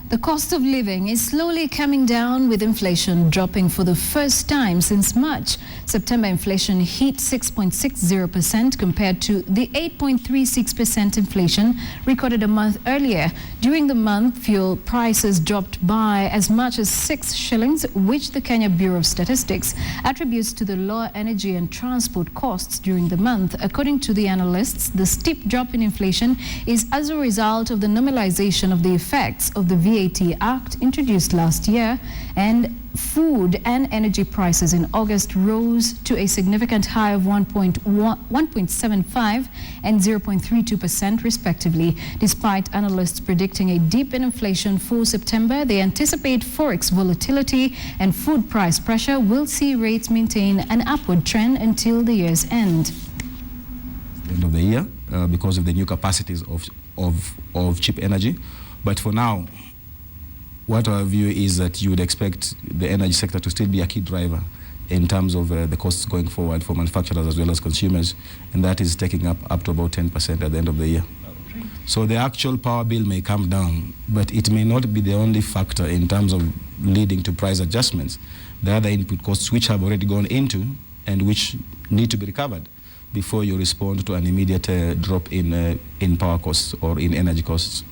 The cost of living is slowly coming down, with inflation dropping for the first time since March. September inflation hit 6.60% compared to the 8.36% inflation recorded a month earlier. During the month, fuel prices dropped by as much as 6 shillings, which the Kenya Bureau of Statistics attributes to the lower energy and transport costs during the month. According to the analysts, the steep drop in inflation is as a result of the normalization of the effects of the VAT Act introduced last year, and food and energy prices in August rose to a significant high of 1.75 and 0.32% respectively. Despite analysts predicting a dip in inflation for September, they anticipate forex volatility and food price pressure will see rates maintain an upward trend until the year's end. The end of the year because of the new capacities of cheap energy. But for now, what our view is that you would expect the energy sector to still be a key driver in terms of the costs going forward for manufacturers as well as consumers, and that is taking up to about 10% at the end of the year. So the actual power bill may come down, but it may not be the only factor in terms of leading to price adjustments. The other input costs which have already gone into and which need to be recovered before you respond to an immediate drop in power costs or in energy costs.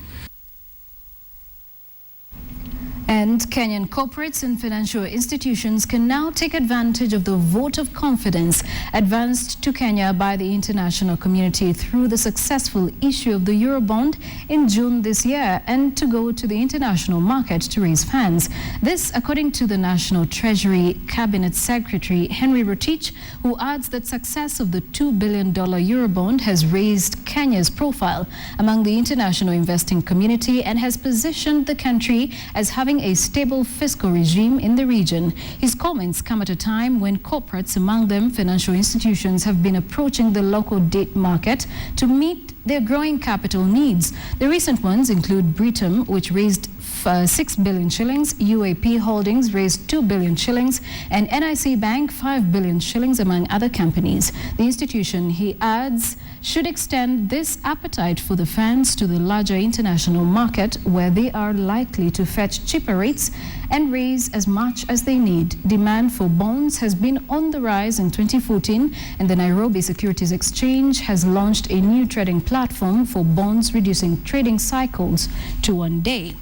And Kenyan corporates and financial institutions can now take advantage of the vote of confidence advanced to Kenya by the international community through the successful issue of the Eurobond in June this year, and to go to the international market to raise funds. This, according to the National Treasury Cabinet Secretary Henry Rotich, who adds that success of the $2 billion Eurobond has raised Kenya's profile among the international investing community and has positioned the country as having a stable fiscal regime in the region. His comments come at a time when corporates, among them financial institutions, have been approaching the local debt market to meet their growing capital needs. The recent ones include Britam, which raised 6 billion shillings, UAP Holdings raised 2 billion shillings, and NIC Bank 5 billion shillings, among other companies. The institution, he adds, should extend this appetite for the funds to the larger international market, where they are likely to fetch cheaper rates and raise as much as they need. Demand for bonds has been on the rise in 2014, and the Nairobi Securities Exchange has launched a new trading platform for bonds, reducing trading cycles to 1 day.